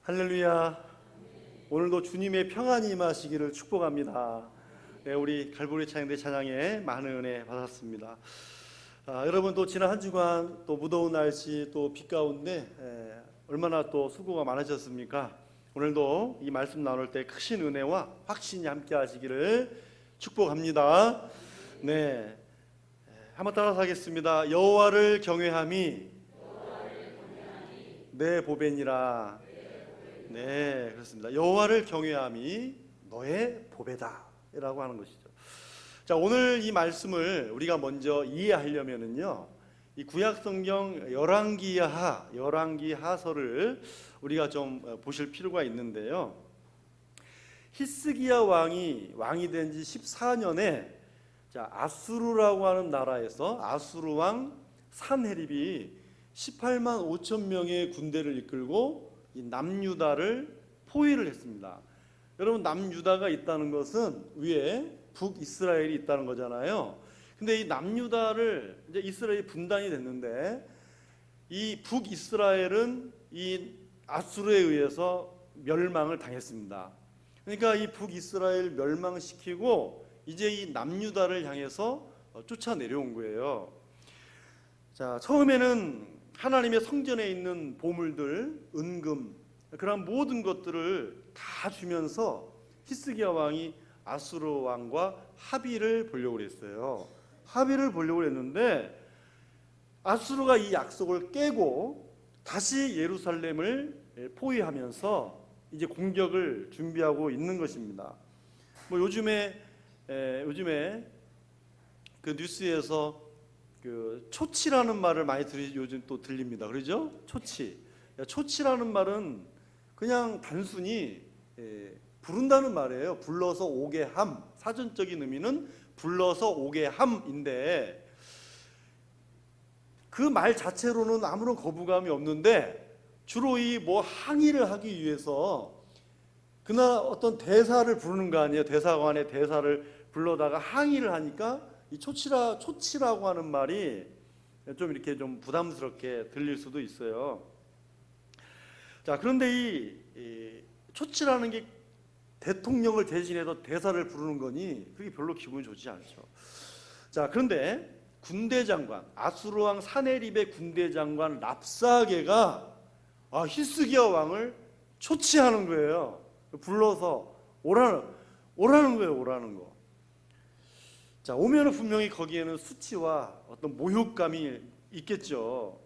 할렐루야. 오늘도 주님의 평안이 임하시기를 축복합니다. 네, 우리 갈보리 찬양대 찬양에 많은 은혜 받았습니다. 여러분 또 지난 한 주간 또 무더운 날씨 또 비 가운데 얼마나 또 수고가 많으셨습니까? 오늘도 이 말씀 나눌 때 크신 은혜와 확신이 함께 하시기를 축복합니다. 네, 한번 따라서 하겠습니다. 여호와를 경외함이 내 보배니라. 네, 그렇습니다. 여호와를 경외함이 너의 보배다 라고 하는 것이죠. 자, 오늘 이 말씀을 우리가 먼저 이해하려면은요, 이 구약성경 열왕기하서를 우리가 좀 보실 필요가 있는데요. 히스기야 왕이 된 지 14년에 아수르라고 하는 나라에서 아수르 왕 산헤립이 18만 5천 명의 군대를 이끌고 이 남유다를 포위를 했습니다. 여러분, 남유다가 있다는 것은 위에 북이스라엘이 있다는 거잖아요. 근데 이 남유다를 이제 이스라엘이 분단이 됐는데 이 북이스라엘은 이 아수르에 의해서 멸망을 당했습니다. 그러니까 이 북이스라엘 멸망시키고 이제 이 남유다를 향해서 쫓아내려온 거예요. 자, 처음에는 하나님의 성전에 있는 보물들, 은금, 그런 모든 것들을 다 주면서 히스기야 왕이 아수르 왕과 합의를 보려고 했어요. 합의를 보려고 했는데 아수르가 이 약속을 깨고 다시 예루살렘을 포위하면서 이제 공격을 준비하고 있는 것입니다. 뭐 요즘에 그 뉴스에서 그 초치라는 말을 많이 요즘 또 들립니다. 그러죠? 초치라는 말은 그냥 단순히 부른다는 말이에요. 불러서 오게 함. 사전적인 의미는 불러서 오게 함인데 그 말 자체로는 아무런 거부감이 없는데 주로 이 뭐 항의를 하기 위해서 그날 어떤 대사를 부르는 거 아니에요. 대사관의 대사를 불러다가 항의를 하니까 이 초치라고 하는 말이 좀 이렇게 좀 부담스럽게 들릴 수도 있어요. 자, 그런데 이 초치라는 게 대통령을 대신해서 대사를 부르는 거니 그게 별로 기분이 좋지 않죠. 자, 그런데 군대 장관, 아수르 왕 산헤립의 군대 장관 랍사게가 히스기야 왕을 초치하는 거예요. 불러서 오라는 거예요. 자, 오면은 분명히 거기에는 수치와 어떤 모욕감이 있겠죠.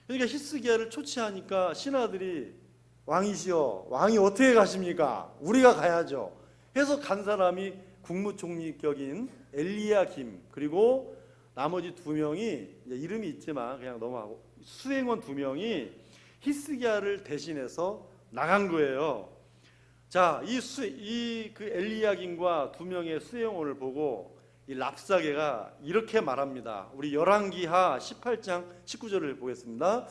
그러니까 히스기야를 초치하니까 신하들이 왕이시여, 왕이 어떻게 가십니까? 우리가 가야죠 해서 간 사람이 국무총리격인 엘리야김, 그리고 나머지 두 명이 이름이 있지만 그냥 넘어가고 수행원 두 명이 히스기야를 대신해서 나간 거예요. 자, 그 엘리야김과 두 명의 수행원을 보고 이 랍사게가 이렇게 말합니다. 우리 열왕기하 18장 19절을 보겠습니다.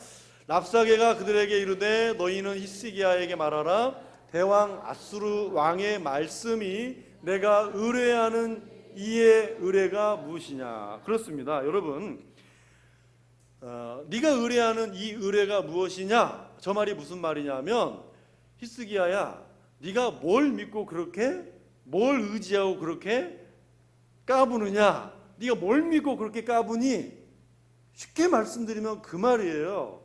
랍사게가 그들에게 이르되 너희는 히스기야에게 말하라. 대왕 아수르 왕의 말씀이 내가 의뢰하는 이의 의뢰가 무엇이냐. 그렇습니다. 여러분, 네가 의뢰하는 이 의뢰가 무엇이냐. 저 말이 무슨 말이냐면, 히스기야야, 네가 뭘 믿고 그렇게, 뭘 의지하고 그렇게 까부느냐? 네가 뭘 믿고 그렇게 까부니? 쉽게 말씀드리면 그 말이에요.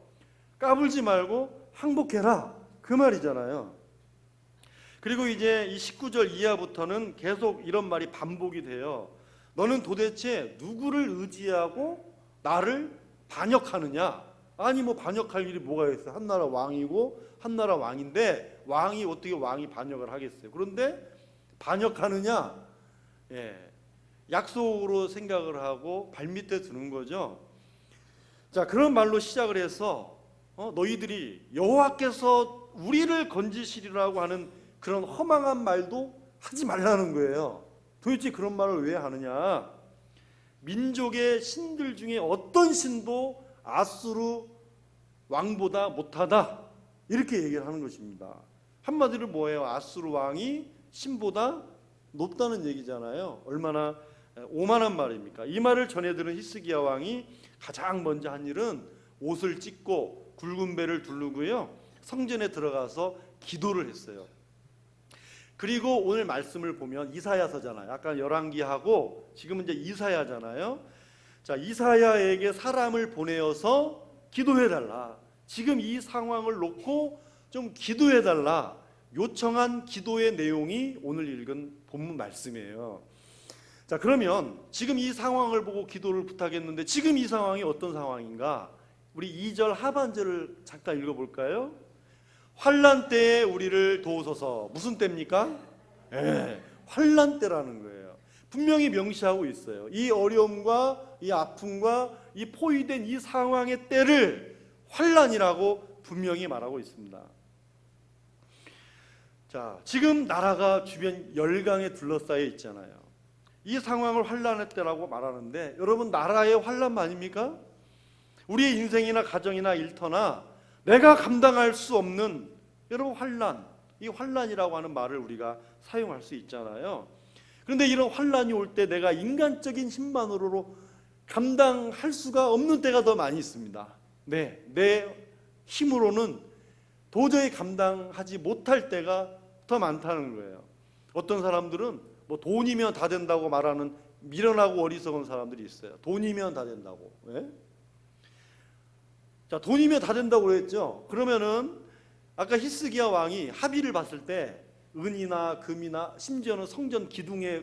까불지 말고 항복해라, 그 말이잖아요. 그리고 이제 이 19절 이하부터는 계속 이런 말이 반복이 돼요. 너는 도대체 누구를 의지하고 나를 반역하느냐? 아니 뭐 반역할 일이 뭐가 있어요? 한 나라 왕이고 한 나라 왕인데 왕이 어떻게 왕이 반역을 하겠어요? 그런데 반역하느냐? 약속으로 생각을 하고 발밑에 두는 거죠. 자, 그런 말로 시작을 해서 너희들이 여호와께서 우리를 건지시리라고 하는 그런 허망한 말도 하지 말라는 거예요. 도대체 그런 말을 왜 하느냐? 민족의 신들 중에 어떤 신도 아수르 왕보다 못하다, 이렇게 얘기를 하는 것입니다. 한마디로 뭐예요? 아수르 왕이 신보다 높다는 얘기잖아요. 얼마나 오만한 말입니까? 이 말을 전해들은 히스기야 왕이 가장 먼저 한 일은 옷을 찢고 굵은 배를 두르고요, 성전에 들어가서 기도를 했어요. 그리고 오늘 말씀을 보면 이사야서잖아요. 아까 열왕기하고 지금은 이제 이사야잖아요. 자, 이사야에게 사람을 보내어서 기도해달라. 지금 이 상황을 놓고 좀 기도해달라. 요청한 기도의 내용이 오늘 읽은 본문 말씀이에요. 자, 그러면 지금 이 상황을 보고 기도를 부탁했는데 지금 이 상황이 어떤 상황인가? 우리 2절 하반절을 잠깐 읽어볼까요? 환난 때에 우리를 도우소서. 무슨 때입니까? 환난 때라는 거예요. 분명히 명시하고 있어요. 이 어려움과 이 아픔과 이 포위된 이 상황의 때를 환난이라고 분명히 말하고 있습니다. 자, 지금 나라가 주변 열강에 둘러싸여 있잖아요. 이 상황을 환난의 때라고 말하는데 여러분, 나라의 환난만입니까? 우리의 인생이나 가정이나 일터나 내가 감당할 수 없는 여러분 환난, 이 환난이라고 하는 말을 우리가 사용할 수 있잖아요. 그런데 이런 환난이 올 때 내가 인간적인 힘만으로 감당할 수가 없는 때가 더 많이 있습니다. 네, 내 힘으로는 도저히 감당하지 못할 때가 더 많다는 거예요. 어떤 사람들은 뭐 돈이면 다 된다고 말하는 미련하고 어리석은 사람들이 있어요. 돈이면 다 된다고. 네? 자, 돈이면 다 된다고 그랬죠. 그러면은 아까 히스기야 왕이 합의를 봤을 때 은이나 금이나 심지어는 성전 기둥에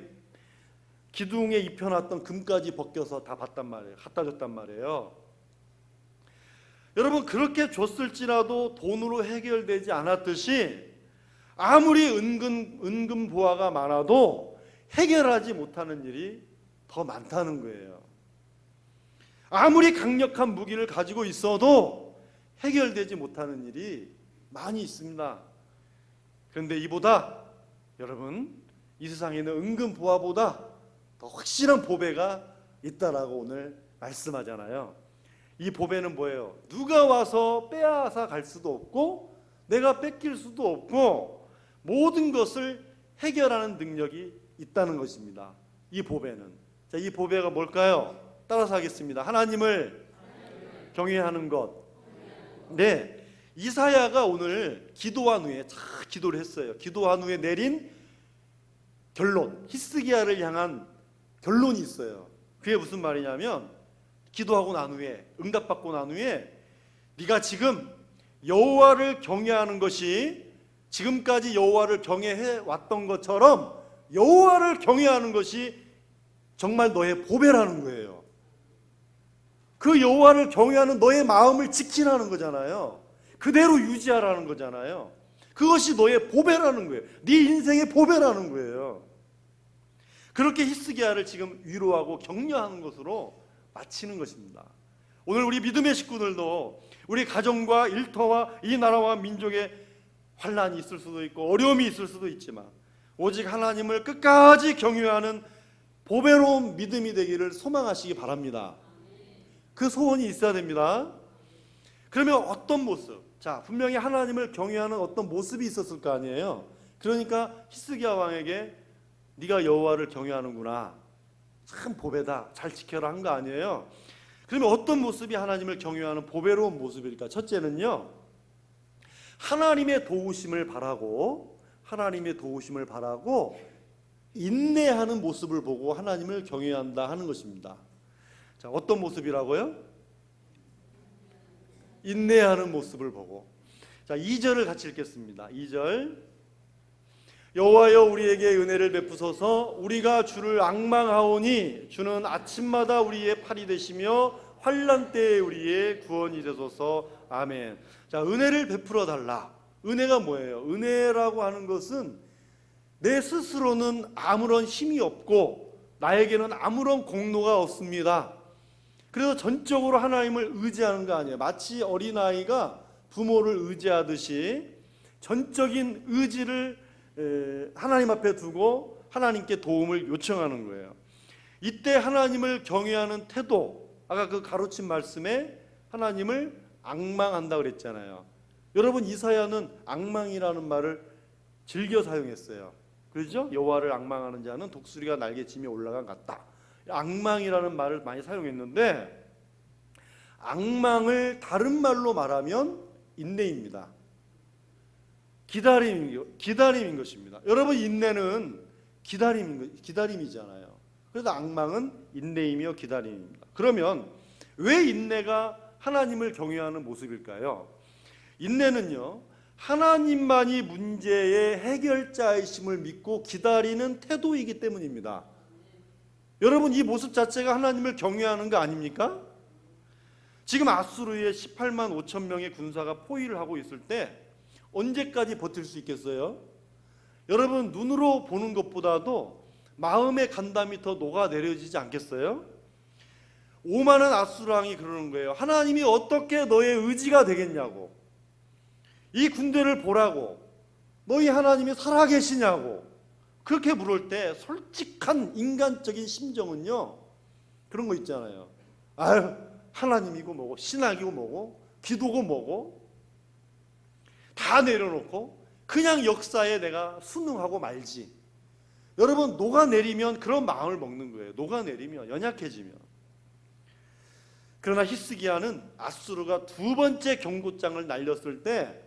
입혀놨던 금까지 벗겨서 다 받단 말이에요. 갖다 줬단 말이에요. 여러분, 그렇게 줬을지라도 돈으로 해결되지 않았듯이 아무리 은근 보화가 많아도 해결하지 못하는 일이 더 많다는 거예요. 아무리 강력한 무기를 가지고 있어도 해결되지 못하는 일이 많이 있습니다. 그런데 이보다 여러분, 이 세상에는 은근 보화보다 더 확실한 보배가 있다라고 오늘 말씀하잖아요. 이 보배는 뭐예요? 누가 와서 빼앗아 갈 수도 없고 내가 뺏길 수도 없고 모든 것을 해결하는 능력이 있다는 것입니다. 이 보배는. 자, 이 보배가 뭘까요? 따라서 하겠습니다. 하나님을 경외하는 것. 네, 이사야가 오늘 기도한 후에 기도를 했어요. 기도한 후에 내린 결론, 히스기야를 향한 결론이 있어요. 그게 무슨 말이냐면 기도하고 난 후에, 응답받고 난 후에 네가 지금 여호와를 경외하는 것이 지금까지 여호와를 경외해 왔던 것처럼 여호와를 경외하는 것이 정말 너의 보배라는 거예요. 그 여호와를 경외하는 너의 마음을 지키라는 거잖아요. 그대로 유지하라는 거잖아요. 그것이 너의 보배라는 거예요. 네 인생의 보배라는 거예요. 그렇게 히스기야를 지금 위로하고 격려하는 것으로 마치는 것입니다. 오늘 우리 믿음의 식구들도 우리 가정과 일터와 이 나라와 민족의 환난이 있을 수도 있고 어려움이 있을 수도 있지만 오직 하나님을 끝까지 경외하는 보배로운 믿음이 되기를 소망하시기 바랍니다. 그 소원이 있어야 됩니다. 그러면 어떤 모습? 자, 분명히 하나님을 경외하는 어떤 모습이 있었을 거 아니에요. 그러니까 히스기야 왕에게 네가 여호와를 경외하는구나, 참 보배다, 잘 지켜라 한 거 아니에요. 그러면 어떤 모습이 하나님을 경외하는 보배로운 모습일까? 첫째는요, 하나님의 도우심을 바라고 인내하는 모습을 보고 하나님을 경외한다 하는 것입니다. 자, 어떤 모습이라고요? 인내하는 모습을 보고. 자, 2절을 같이 읽겠습니다. 2절. 여호와여 우리에게 은혜를 베푸소서. 우리가 주를 앙망하오니 주는 아침마다 우리의 팔이 되시며 환난 때에 우리의 구원이 되소서. 아멘. 자, 은혜를 베풀어 달라. 은혜가 뭐예요? 은혜라고 하는 것은 내 스스로는 아무런 힘이 없고 나에게는 아무런 공로가 없습니다. 그래서 전적으로 하나님을 의지하는 거 아니에요. 마치 어린아이가 부모를 의지하듯이 전적인 의지를 하나님 앞에 두고 하나님께 도움을 요청하는 거예요. 이때 하나님을 경외하는 태도, 아까 그 가르친 말씀에 하나님을 앙망한다 그랬잖아요. 여러분, 이사야는 앙망이라는 말을 즐겨 사용했어요. 그렇죠? 여호와를 앙망하는 자는 독수리가 날개치며 올라간 같다. 앙망이라는 말을 많이 사용했는데 앙망을 다른 말로 말하면 인내입니다. 기다림인 것입니다. 여러분, 인내는 기다림이잖아요. 그래서 악망은 인내이며 기다림입니다. 그러면 왜 인내가 하나님을 경외하는 모습일까요? 인내는요, 하나님만이 문제의 해결자이심을 믿고 기다리는 태도이기 때문입니다. 여러분, 이 모습 자체가 하나님을 경외하는 거 아닙니까? 지금 아수르의 18만 5천 명의 군사가 포위를 하고 있을 때 언제까지 버틸 수 있겠어요? 여러분, 눈으로 보는 것보다도 마음의 간담이 더 녹아내려지지 않겠어요? 오만한 아수르 왕이 그러는 거예요. 하나님이 어떻게 너의 의지가 되겠냐고, 이 군대를 보라고, 너희 하나님이 살아계시냐고 그렇게 물을 때 솔직한 인간적인 심정은요, 그런 거 있잖아요. 아유, 하나님이고 뭐고 신학이고 뭐고 기도고 뭐고 다 내려놓고 그냥 역사에 내가 순응하고 말지. 여러분, 녹아내리면 그런 마음을 먹는 거예요. 녹아내리면, 연약해지면. 그러나 히스기야는 아수르가 두 번째 경고장을 날렸을 때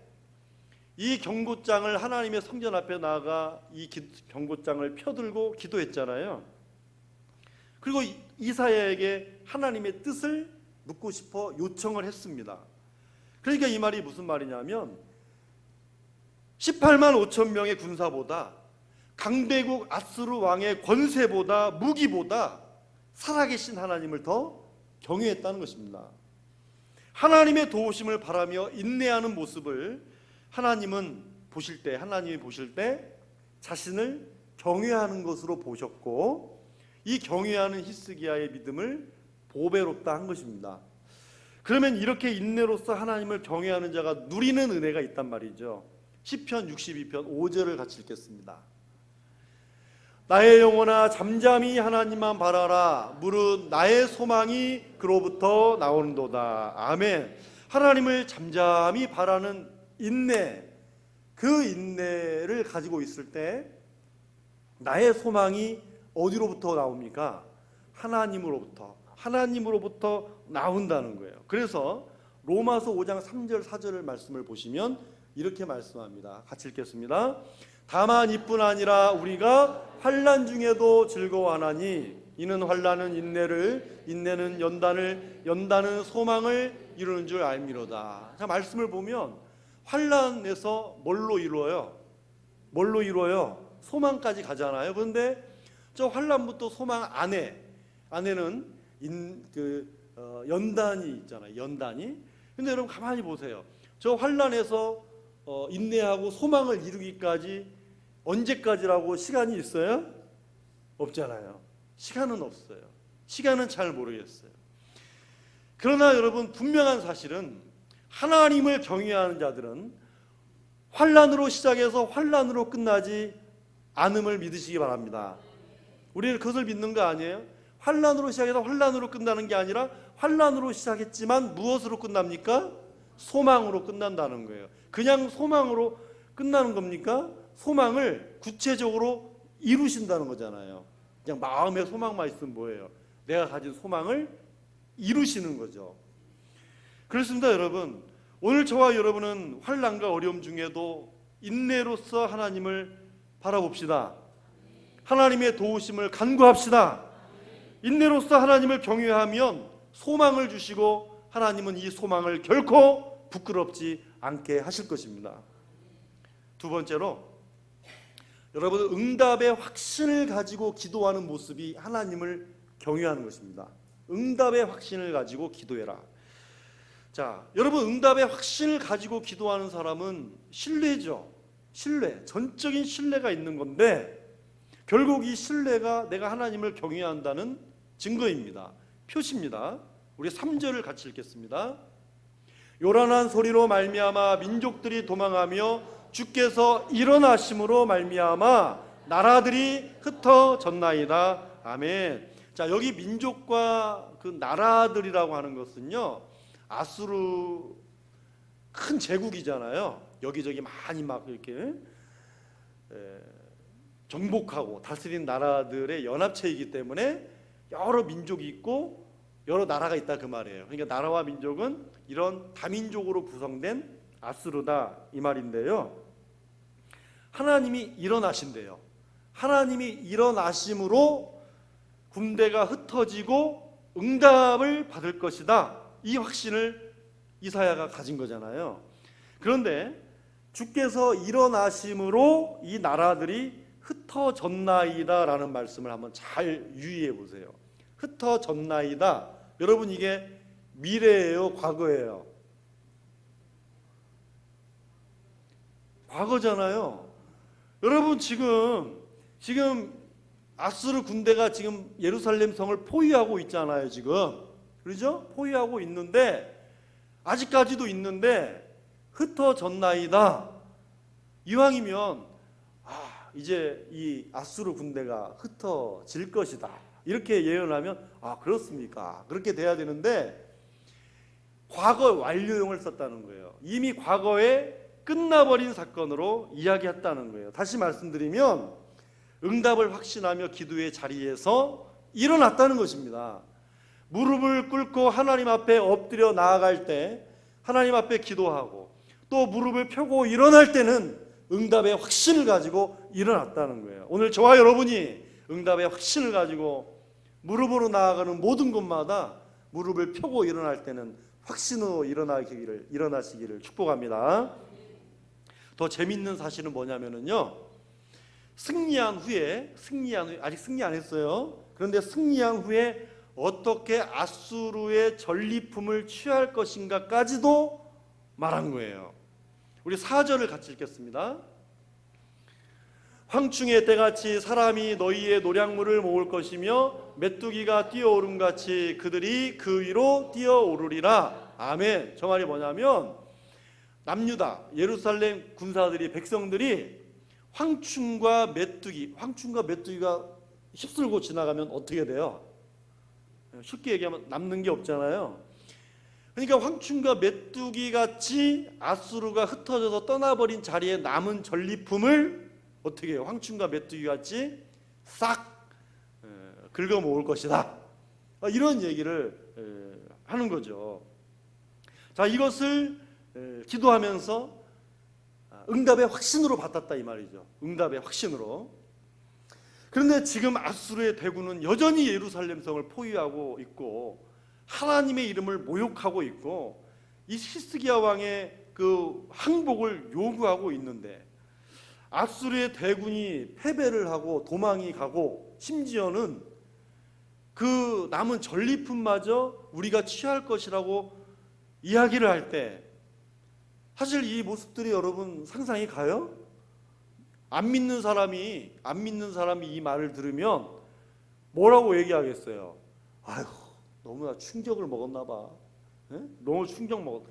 이 경고장을 하나님의 성전 앞에 나가 이 경고장을 펴들고 기도했잖아요. 그리고 이사야에게 하나님의 뜻을 묻고 싶어 요청을 했습니다. 그러니까 이 말이 무슨 말이냐면 18만 5천 명의 군사보다 강대국 아수르 왕의 권세보다 무기보다 살아계신 하나님을 더 경외했다는 것입니다. 하나님의 도우심을 바라며 인내하는 모습을 하나님이 보실 때 자신을 경외하는 것으로 보셨고, 이 경외하는 히스기야의 믿음을 보배롭다 한 것입니다. 그러면 이렇게 인내로서 하나님을 경외하는 자가 누리는 은혜가 있단 말이죠. 시편 62편 5절을 같이 읽겠습니다. 나의 영혼아 잠잠히 하나님만 바라라. 무릇 나의 소망이 그로부터 나오는도다. 아멘. 하나님을 잠잠히 바라는 인내, 그 인내를 가지고 있을 때 나의 소망이 어디로부터 나옵니까? 하나님으로부터 나온다는 거예요. 그래서 로마서 5장 3절 4절을 말씀을 보시면 이렇게 말씀합니다. 같이 읽겠습니다. 다만 이뿐 아니라 우리가 환난 중에도 즐거워하나니 이는 환난은 인내를, 인내는 연단은 소망을 이루는 줄 알미로다. 자, 말씀을 보면 환난에서 뭘로 이루어요? 소망까지 가잖아요. 그런데 저 환난부터 소망 안에는 연단이 있잖아요. 연단이. 근데 여러분 가만히 보세요. 저 환난에서 인내하고 소망을 이루기까지 언제까지라고 시간이 있어요? 없잖아요. 시간은 없어요. 시간은 잘 모르겠어요. 그러나 여러분, 분명한 사실은 하나님을 경외하는 자들은 환난으로 시작해서 환난으로 끝나지 않음을 믿으시기 바랍니다. 우리는 그것을 믿는 거 아니에요? 환난으로 시작해서 환난으로 끝나는 게 아니라 환난으로 시작했지만 무엇으로 끝납니까? 소망으로 끝난다는 거예요. 그냥 소망으로 끝나는 겁니까? 소망을 구체적으로 이루신다는 거잖아요. 그냥 마음에 소망만 있으면 뭐예요? 내가 가진 소망을 이루시는 거죠. 그렇습니다. 여러분, 오늘 저와 여러분은 환난과 어려움 중에도 인내로서 하나님을 바라봅시다. 하나님의 도우심을 간구합시다. 인내로서 하나님을 경외하면 소망을 주시고 하나님은 이 소망을 결코 부끄럽지 않게 하실 것입니다. 두 번째로, 여러분, 응답의 확신을 가지고 기도하는 모습이 하나님을 경외하는 것입니다. 응답의 확신을 가지고 기도해라. 자, 여러분, 응답의 확신을 가지고 기도하는 사람은 신뢰죠. 전적인 신뢰가 있는 건데 결국 이 신뢰가 내가 하나님을 경외한다는 증거입니다. 표시입니다. 우리 3절을 같이 읽겠습니다. 요란한 소리로 말미암아 민족들이 도망하며 주께서 일어나심으로 말미암아 나라들이 흩어졌나이다. 아멘. 자, 여기 민족과 그 나라들이라고 하는 것은요, 아수르 큰 제국이잖아요. 여기저기 많이 막 이렇게 정복하고 다스린 나라들의 연합체이기 때문에 여러 민족이 있고 여러 나라가 있다 그 말이에요. 그러니까 나라와 민족은 이런 다민족으로 구성된 아수르다 이 말인데요. 하나님이 일어나신대요. 하나님이 일어나심으로 군대가 흩어지고 응답을 받을 것이다. 이 확신을 이사야가 가진 거잖아요. 그런데 주께서 일어나심으로 이 나라들이 흩어졌나이다 라는 말씀을 한번 잘 유의해 보세요. 흩어졌나이다. 여러분, 이게 미래예요, 과거예요? 과거잖아요. 여러분, 지금 아수르 군대가 지금 예루살렘 성을 포위하고 있잖아요. 지금, 그렇죠? 포위하고 있는데, 아직까지도 있는데 흩어졌나이다. 이왕이면 이제 이 아수르 군대가 흩어질 것이다, 이렇게 예언하면 그렇습니까? 그렇게 돼야 되는데 과거 완료형을 썼다는 거예요. 이미 과거에 끝나버린 사건으로 이야기했다는 거예요. 다시 말씀드리면 응답을 확신하며 기도의 자리에서 일어났다는 것입니다. 무릎을 꿇고 하나님 앞에 엎드려 나아갈 때 하나님 앞에 기도하고, 또 무릎을 펴고 일어날 때는 응답의 확신을 가지고 일어났다는 거예요. 오늘 저와 여러분이 응답의 확신을 가지고 무릎으로 나아가는 모든 곳마다 무릎을 펴고 일어날 때는 확신으로 일어나시기를 축복합니다. 더 재밌는 사실은 뭐냐면요, 승리한 후에 아직 승리 안 했어요. 그런데 승리한 후에 어떻게 아수르의 전리품을 취할 것인가까지도 말한 거예요. 우리 4절을 같이 읽겠습니다. 황충의 때같이 사람이 너희의 노량물을 모을 것이며 메뚜기가 뛰어오름같이 그들이 그 위로 뛰어오르리라. 아멘. 저 말이 뭐냐면 남유다 예루살렘 군사들이, 백성들이 황충과 메뚜기가 휩쓸고 지나가면 어떻게 돼요? 쉽게 얘기하면 남는 게 없잖아요. 그러니까 황충과 메뚜기 같이 아수르가 흩어져서 떠나버린 자리에 남은 전리품을 어떻게 해요? 황충과 메뚜기 같이 싹 긁어 모을 것이다. 이런 얘기를 하는 거죠. 자, 이것을 기도하면서 응답의 확신으로 받았다 이 말이죠. 응답의 확신으로. 그런데 지금 아수르의 대군은 여전히 예루살렘 성을 포위하고 있고 하나님의 이름을 모욕하고 있고 이 히스기야 왕의 그 항복을 요구하고 있는데, 아수르의 대군이 패배를 하고 도망이 가고 심지어는 그 남은 전리품마저 우리가 취할 것이라고 이야기를 할 때, 사실 이 모습들이 여러분 상상이 가요? 안 믿는 사람이 이 말을 들으면 뭐라고 얘기하겠어요? 아휴, 너무나 충격을 먹었나 봐. 너무 충격 먹었다.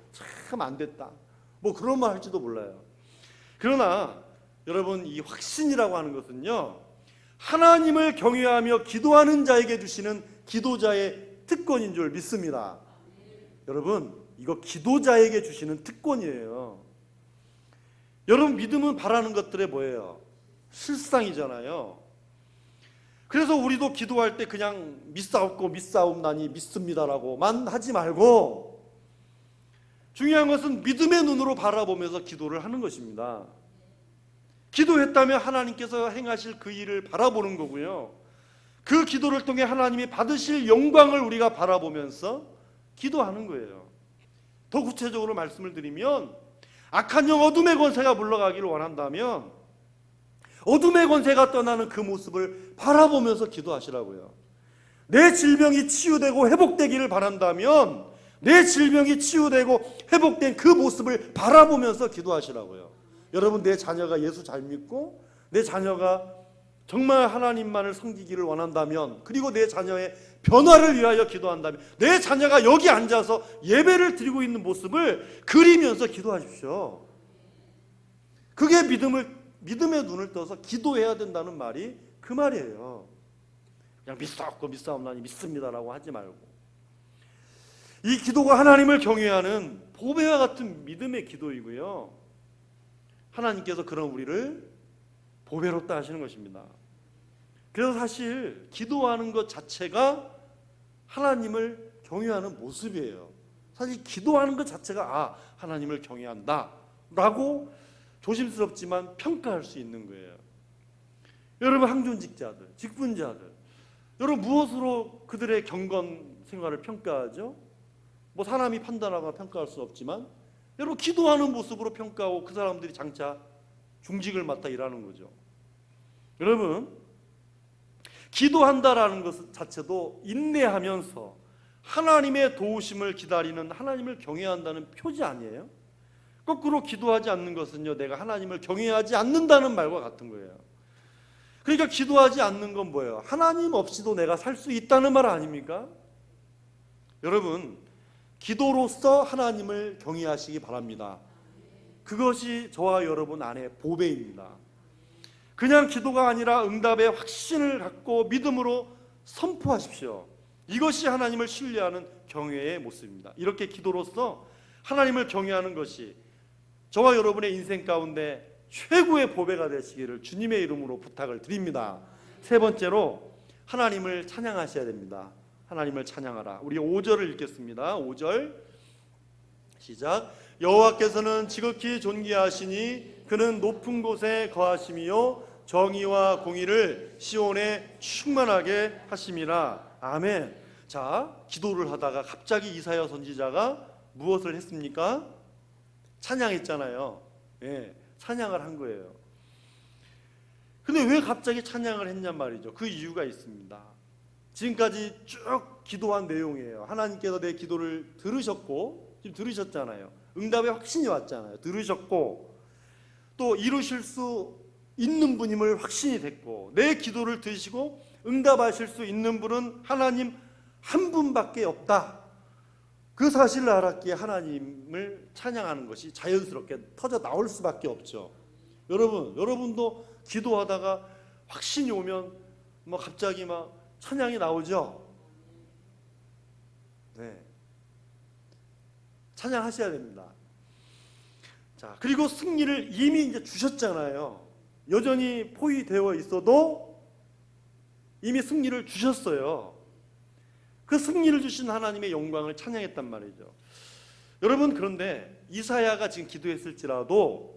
참 안 됐다. 뭐 그런 말 할지도 몰라요. 그러나 여러분, 이 확신이라고 하는 것은요, 하나님을 경외하며 기도하는 자에게 주시는 기도자의 특권인 줄 믿습니다. 여러분, 이거 기도자에게 주시는 특권이에요. 여러분, 믿음은 바라는 것들의 뭐예요? 실상이잖아요. 그래서 우리도 기도할 때 그냥 믿사옵나니 믿습니다라고만 하지 말고, 중요한 것은 믿음의 눈으로 바라보면서 기도를 하는 것입니다. 기도했다면 하나님께서 행하실 그 일을 바라보는 거고요, 그 기도를 통해 하나님이 받으실 영광을 우리가 바라보면서 기도하는 거예요. 더 구체적으로 말씀을 드리면, 악한 영 어둠의 권세가 물러가기를 원한다면 어둠의 권세가 떠나는 그 모습을 바라보면서 기도하시라고요. 내 질병이 치유되고 회복되기를 바란다면 내 질병이 치유되고 회복된 그 모습을 바라보면서 기도하시라고요. 여러분, 내 자녀가 예수 잘 믿고 내 자녀가 정말 하나님만을 섬기기를 원한다면, 그리고 내 자녀의 변화를 위하여 기도한다면 내 자녀가 여기 앉아서 예배를 드리고 있는 모습을 그리면서 기도하십시오. 그게 믿음의 눈을 떠서 기도해야 된다는 말이 그 말이에요. 그냥 믿사옵나니 믿습니다라고 하지 말고, 이 기도가 하나님을 경외하는 보배와 같은 믿음의 기도이고요, 하나님께서 그런 우리를 보배롭다 하시는 것입니다. 그래서 사실 기도하는 것 자체가 하나님을 경외하는 모습이에요. 사실 기도하는 것 자체가 하나님을 경외한다 라고 조심스럽지만 평가할 수 있는 거예요. 여러분 항존직자들, 직분자들, 여러분 무엇으로 그들의 경건 생활을 평가하죠? 뭐 사람이 판단하거나 평가할 수 없지만 여러분 기도하는 모습으로 평가하고 그 사람들이 장차 중직을 맡아 일하는 거죠. 여러분 기도한다라는 것 자체도 인내하면서 하나님의 도우심을 기다리는, 하나님을 경외한다는 표지 아니에요? 거꾸로 기도하지 않는 것은요, 내가 하나님을 경외하지 않는다는 말과 같은 거예요. 그러니까 기도하지 않는 건 뭐예요? 하나님 없이도 내가 살 수 있다는 말 아닙니까? 여러분 기도로서 하나님을 경외하시기 바랍니다. 그것이 저와 여러분 안에 보배입니다. 그냥 기도가 아니라 응답의 확신을 갖고 믿음으로 선포하십시오. 이것이 하나님을 신뢰하는 경외의 모습입니다. 이렇게 기도로서 하나님을 경외하는 것이 저와 여러분의 인생 가운데 최고의 보배가 되시기를 주님의 이름으로 부탁을 드립니다. 세 번째로 하나님을 찬양하셔야 됩니다. 하나님을 찬양하라. 우리 5절을 읽겠습니다. 5절 시작. 여호와께서는 지극히 존귀하시니 그는 높은 곳에 거하심이요 정의와 공의를 시온에 충만하게 하심이라. 아멘. 자, 기도를 하다가 갑자기 이사야 선지자가 무엇을 했습니까? 찬양했잖아요. 예, 찬양을 한 거예요. 근데 왜 갑자기 찬양을 했냔 말이죠. 그 이유가 있습니다. 지금까지 쭉 기도한 내용이에요. 하나님께서 내 기도를 들으셨고, 지금 들으셨잖아요. 응답의 확신이 왔잖아요. 들으셨고 또 이루실 수 있는 분임을 확신이 됐고, 내 기도를 들으시고 응답하실 수 있는 분은 하나님 한 분밖에 없다. 그 사실을 알았기에 하나님을 찬양하는 것이 자연스럽게 터져 나올 수밖에 없죠. 여러분도 기도하다가 확신이 오면 뭐 갑자기 막 찬양이 나오죠. 네, 찬양하셔야 됩니다. 자, 그리고 승리를 이미 이제 주셨잖아요. 여전히 포위되어 있어도 이미 승리를 주셨어요. 그 승리를 주신 하나님의 영광을 찬양했단 말이죠. 여러분, 그런데 이사야가 지금 기도했을지라도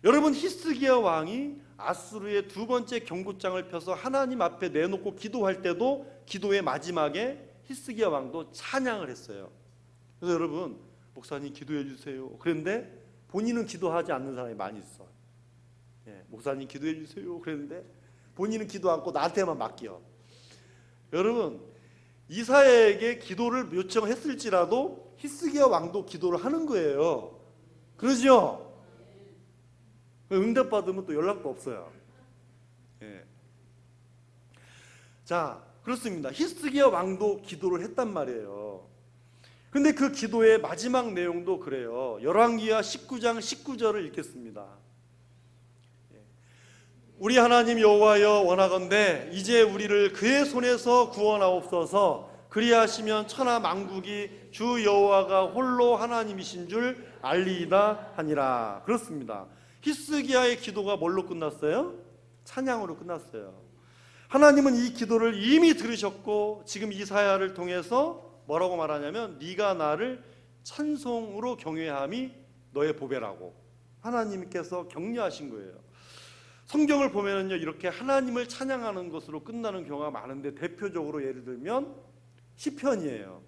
여러분 히스기야 왕이 아수르의 두 번째 경고장을 펴서 하나님 앞에 내놓고 기도할 때도 기도의 마지막에 히스기야 왕도 찬양을 했어요. 그래서 여러분, 목사님 기도해 주세요. 그런데 본인은 기도하지 않는 사람이 많이 있어요. 예, 목사님 기도해 주세요. 그랬는데 본인은 기도 않고 나한테만 맡겨. 여러분, 이사야에게 기도를 요청했을지라도 히스기야 왕도 기도를 하는 거예요. 그러죠? 응답받으면 또 연락도 없어요. 예. 자, 그렇습니다. 히스기야 왕도 기도를 했단 말이에요. 근데 그 기도의 마지막 내용도 그래요. 열왕기하 19장 19절을 읽겠습니다. 우리 하나님 여호와여, 원하건대 이제 우리를 그의 손에서 구원하옵소서. 그리하시면 천하 만국이 주 여호와가 홀로 하나님이신 줄 알리이다 하니라. 그렇습니다. 히스기야의 기도가 뭘로 끝났어요? 찬양으로 끝났어요. 하나님은 이 기도를 이미 들으셨고 지금 이사야를 통해서 뭐라고 말하냐면 네가 나를 찬송으로 경외함이 너의 보배라고 하나님께서 격려하신 거예요. 성경을 보면은요, 이렇게 하나님을 찬양하는 것으로 끝나는 경우가 많은데 대표적으로 예를 들면 시편이에요.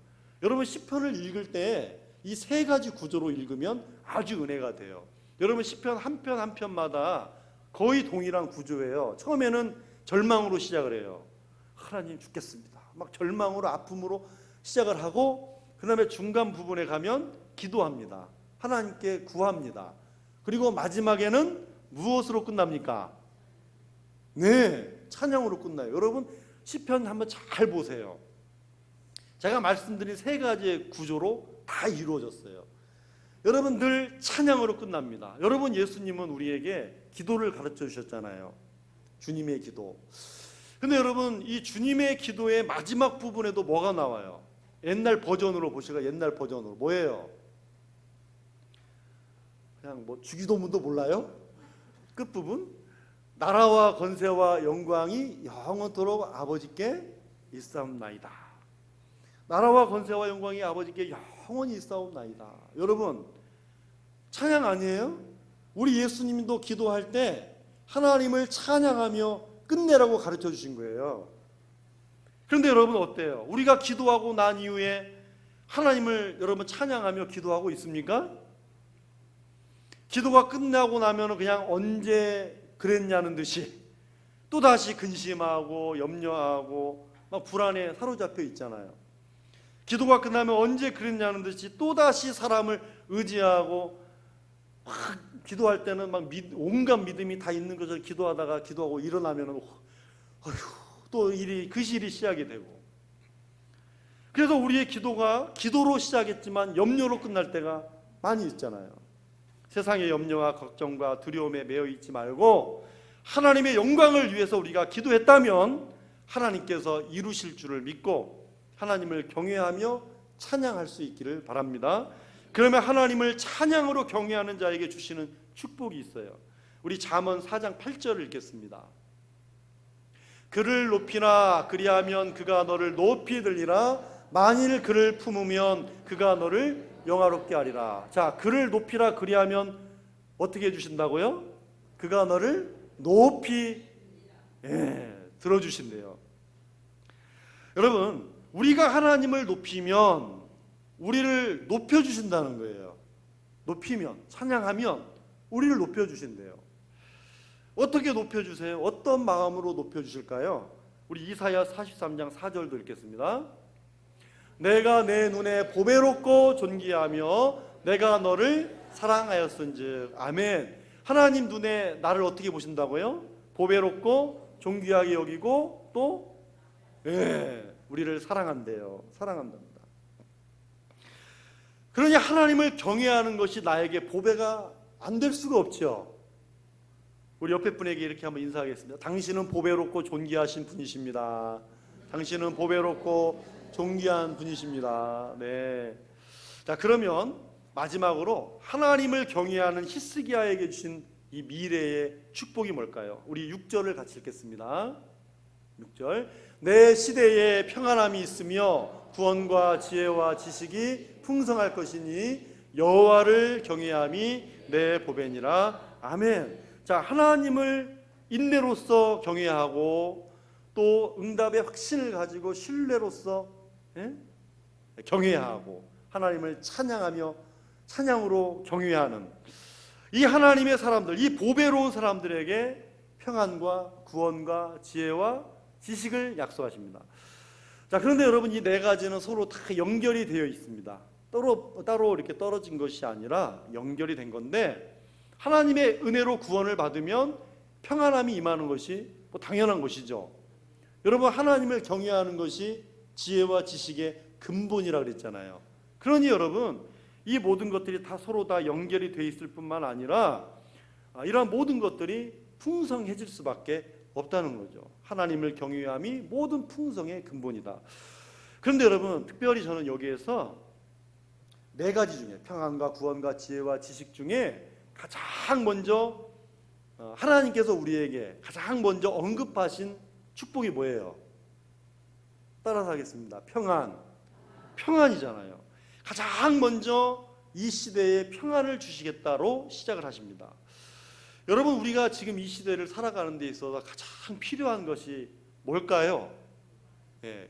여러분, 시편을 읽을 때 이 세 가지 구조로 읽으면 아주 은혜가 돼요. 여러분, 시편 한 편 한 편마다 거의 동일한 구조예요. 처음에는 절망으로 시작을 해요. 하나님 죽겠습니다. 막 절망으로, 아픔으로 시작을 하고 그 다음에 중간 부분에 가면 기도합니다. 하나님께 구합니다. 그리고 마지막에는 무엇으로 끝납니까? 네, 찬양으로 끝나요. 여러분, 시편 한번 잘 보세요. 제가 말씀드린 세 가지의 구조로 다 이루어졌어요. 여러분, 늘 찬양으로 끝납니다. 여러분, 예수님은 우리에게 기도를 가르쳐 주셨잖아요. 주님의 기도. 근데 여러분, 이 주님의 기도의 마지막 부분에도 뭐가 나와요? 옛날 버전으로 보시가 옛날 버전으로 뭐예요? 그냥 뭐 주기도문도 몰라요? 끝부분? 나라와 권세와 영광이 영원토록 아버지께 있사옵나이다. 나라와 권세와 영광이 아버지께 영원히 있사옵나이다. 여러분, 찬양 아니에요? 우리 예수님도 기도할 때 하나님을 찬양하며 끝내라고 가르쳐 주신 거예요. 그런데 여러분 어때요? 우리가 기도하고 난 이후에 하나님을 여러분 찬양하며 기도하고 있습니까? 기도가 끝나고 나면 그냥 언제 그랬냐는 듯이 또다시 근심하고 염려하고 막 불안에 사로잡혀 있잖아요. 기도가 끝나면 언제 그랬냐는 듯이 또다시 사람을 의지하고 막 기도할 때는 막 온갖 믿음이 다 있는 것을 기도하다가 기도하고 일어나면 또 그 일이 시작이 되고, 그래서 우리의 기도가 기도로 시작했지만 염려로 끝날 때가 많이 있잖아요. 세상의 염려와 걱정과 두려움에 매여 있지 말고 하나님의 영광을 위해서 우리가 기도했다면 하나님께서 이루실 줄을 믿고 하나님을 경외하며 찬양할 수 있기를 바랍니다. 그러면 하나님을 찬양으로 경외하는 자에게 주시는 축복이 있어요. 우리 잠언 4장 8절을 읽겠습니다. 그를 높이나 그리하면 그가 너를 높이 들리라. 만일 그를 품으면 그가 너를 영화롭게 하리라. 자, 그를 높이라 그리하면 어떻게 해주신다고요? 그가 너를 높이 들어주신대요. 여러분, 우리가 하나님을 높이면 우리를 높여주신다는 거예요. 높이면, 찬양하면 우리를 높여주신대요. 어떻게 높여주세요? 어떤 마음으로 높여주실까요? 우리 이사야 43장 4절도 읽겠습니다. 내가 내 눈에 보배롭고 존귀하며 내가 너를 사랑하였은즉. 아멘. 하나님 눈에 나를 어떻게 보신다고요? 보배롭고 존귀하게 여기고 또 우리를 사랑한대요. 사랑한답니다. 그러니 하나님을 경외하는 것이 나에게 보배가 안 될 수가 없죠. 우리 옆에 분에게 이렇게 한번 인사하겠습니다. 당신은 보배롭고 존귀하신 분이십니다. 당신은 보배롭고 존귀한 분이십니다. 네. 자, 그러면 마지막으로 하나님을 경외하는 히스기야에게 주신 이 미래의 축복이 뭘까요? 우리 6절을 같이 읽겠습니다. 6절. 내 시대에 평안함이 있으며 구원과 지혜와 지식이 풍성할 것이니 여호와를 경외함이 내 보배니라. 아멘. 자, 하나님을 인내로서 경외하고 또 응답의 확신을 가지고 신뢰로서 경외하고 하나님을 찬양하며 찬양으로 경외하는 이 하나님의 사람들, 이 보배로운 사람들에게 평안과 구원과 지혜와 지식을 약속하십니다. 자, 그런데 여러분, 이 네 가지는 서로 다 연결이 되어 있습니다. 따로 이렇게 떨어진 것이 아니라 연결이 된 건데, 하나님의 은혜로 구원을 받으면 평안함이 임하는 것이 당연한 것이죠. 여러분, 하나님을 경외하는 것이 지혜와 지식의 근본이라 그랬잖아요. 그러니 여러분, 이 모든 것들이 다 서로 다 연결이 돼 있을 뿐만 아니라 이러한 모든 것들이 풍성해질 수밖에 없다는 거죠. 하나님을 경외함이 모든 풍성의 근본이다. 그런데 여러분, 특별히 저는 여기에서 네 가지 중에 평안과 구원과 지혜와 지식 중에 가장 먼저 하나님께서 우리에게 가장 먼저 언급하신 축복이 뭐예요? 따라서 하겠습니다. 평안이잖아요. 가장 먼저 이 시대에 평안을 주시겠다로 시작을 하십니다. 여러분, 우리가 지금 이 시대를 살아가는 데 있어서 가장 필요한 것이 뭘까요?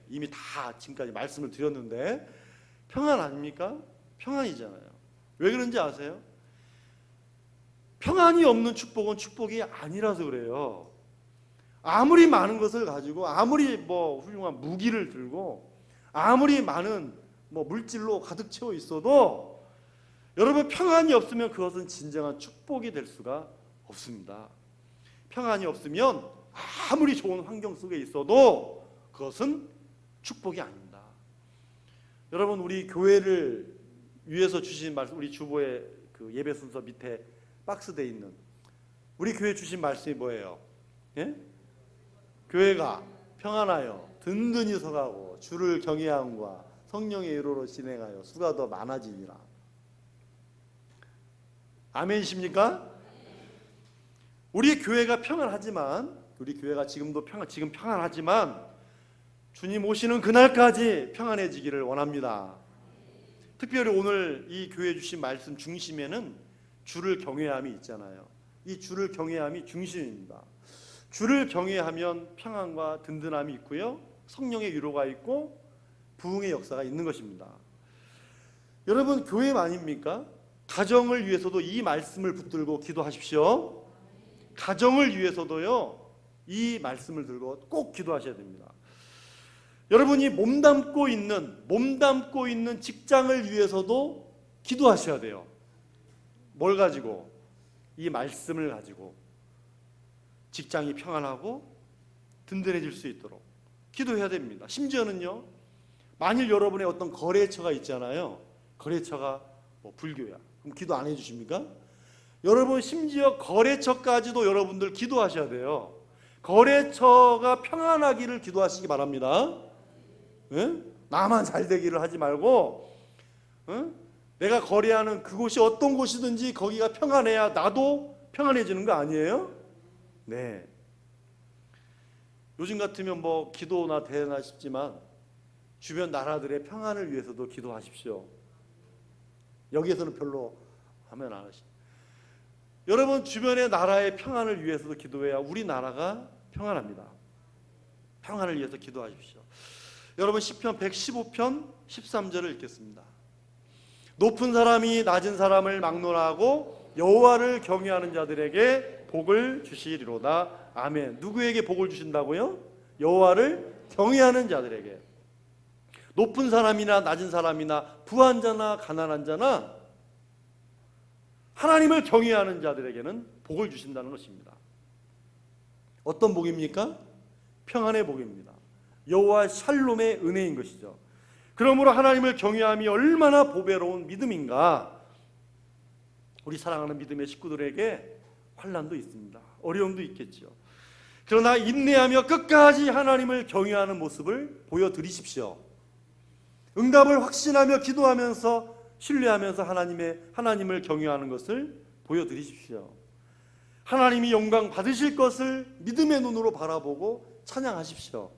이미 다 지금까지 말씀을 드렸는데 평안 아닙니까? 평안이잖아요. 왜 그런지 아세요? 평안이 없는 축복은 축복이 아니라서 그래요. 아무리 많은 것을 가지고 아무리 훌륭한 무기를 들고 아무리 많은 물질로 가득 채워 있어도 여러분, 평안이 없으면 그것은 진정한 축복이 될 수가 없습니다. 평안이 없으면 아무리 좋은 환경 속에 있어도 그것은 축복이 아닙니다. 여러분, 우리 교회를 위해서 주신 말씀, 우리 주보의 그 예배 순서 밑에 박스되어 있는 우리 교회 주신 말씀이 뭐예요? 교회가 평안하여 든든히 서가고 주를 경외함과 성령의 의로로 진행하여 수가 더 많아지니라. 아멘이십니까? 우리 교회가 평안하지만, 우리 교회가 지금 평안하지만 주님 오시는 그날까지 평안해지기를 원합니다. 특별히 오늘 이 교회 주신 말씀 중심에는 주를 경외함이 있잖아요. 이 주를 경외함이 중심입니다. 주를 경외하면 평안과 든든함이 있고요, 성령의 위로가 있고 부흥의 역사가 있는 것입니다. 여러분, 교회 아닙니까? 가정을 위해서도 이 말씀을 붙들고 기도하십시오. 가정을 위해서도요, 이 말씀을 들고 꼭 기도하셔야 됩니다. 여러분이 몸담고 있는 직장을 위해서도 기도하셔야 돼요. 뭘 가지고? 이 말씀을 가지고 직장이 평안하고 든든해질 수 있도록 기도해야 됩니다. 심지어는요, 만일 여러분의 어떤 거래처가 있잖아요. 거래처가 불교야. 그럼 기도 안 해주십니까? 여러분, 심지어 거래처까지도 여러분들 기도하셔야 돼요. 거래처가 평안하기를 기도하시기 바랍니다. 예? 나만 잘 되기를 하지 말고, 내가 거래하는 그곳이 어떤 곳이든지 거기가 평안해야 나도 평안해지는 거 아니에요? 네. 요즘 같으면 기도나 대나 싶지만 주변 나라들의 평안을 위해서도 기도하십시오. 여기에서는 별로 하면 안 하시죠. 여러분, 주변의 나라의 평안을 위해서도 기도해야 우리 나라가 평안합니다. 평안을 위해서 기도하십시오. 여러분, 시편 115편 13절을 읽겠습니다. 높은 사람이 낮은 사람을 막론하고 여호와를 경외하는 자들에게 복을 주시리로다. 아멘. 누구에게 복을 주신다고요? 여호와를 경외하는 자들에게. 높은 사람이나 낮은 사람이나 부한 자나 가난한 자나 하나님을 경외하는 자들에게는 복을 주신다는 것입니다. 어떤 복입니까? 평안의 복입니다. 여호와 샬롬의 은혜인 것이죠. 그러므로 하나님을 경외함이 얼마나 보배로운 믿음인가. 우리 사랑하는 믿음의 식구들에게 환난도 있습니다. 어려움도 있겠죠. 그러나 인내하며 끝까지 하나님을 경외하는 모습을 보여드리십시오. 응답을 확신하며 기도하면서 신뢰하면서 하나님을 경외하는 것을 보여드리십시오. 하나님이 영광 받으실 것을 믿음의 눈으로 바라보고 찬양하십시오.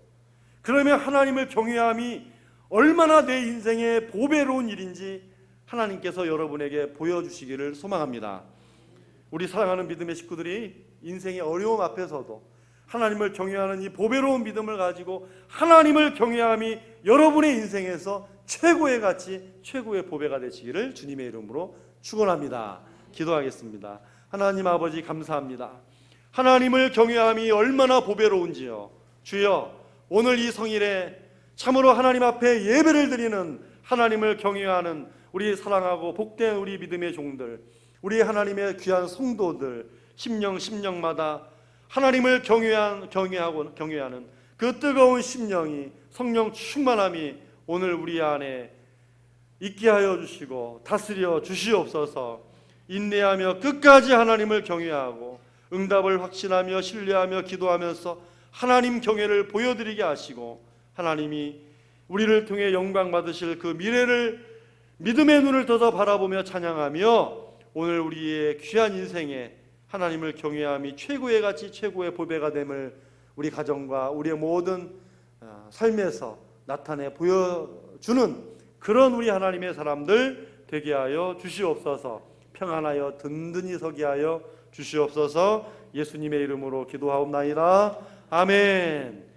그러면 하나님을 경외함이 얼마나 내 인생의 보배로운 일인지 하나님께서 여러분에게 보여주시기를 소망합니다. 우리 사랑하는 믿음의 식구들이 인생의 어려움 앞에서도 하나님을 경외하는 이 보배로운 믿음을 가지고 하나님을 경외함이 여러분의 인생에서 최고의 가치, 최고의 보배가 되시기를 주님의 이름으로 축원합니다. 기도하겠습니다. 하나님 아버지, 감사합니다. 하나님을 경외함이 얼마나 보배로운지요. 주여, 오늘 이 성일에 참으로 하나님 앞에 예배를 드리는 하나님을 경외하는 우리 사랑하고 복된 우리 믿음의 종들, 우리 하나님의 귀한 성도들, 심령마다 하나님을 경외하는 그 뜨거운 심령이, 성령 충만함이 오늘 우리 안에 있게 하여 주시고 다스려 주시옵소서. 인내하며 끝까지 하나님을 경외하고 응답을 확신하며 신뢰하며 기도하면서 하나님 경외를 보여드리게 하시고, 하나님이 우리를 통해 영광 받으실 그 미래를 믿음의 눈을 떠서 바라보며 찬양하며 오늘 우리의 귀한 인생에 하나님을 경외함이 최고의 가치, 최고의 보배가 됨을 우리 가정과 우리의 모든 삶에서 나타내 보여주는 그런 우리 하나님의 사람들 되게 하여 주시옵소서. 평안하여 든든히 서게 하여 주시옵소서. 예수님의 이름으로 기도하옵나이다. 아멘.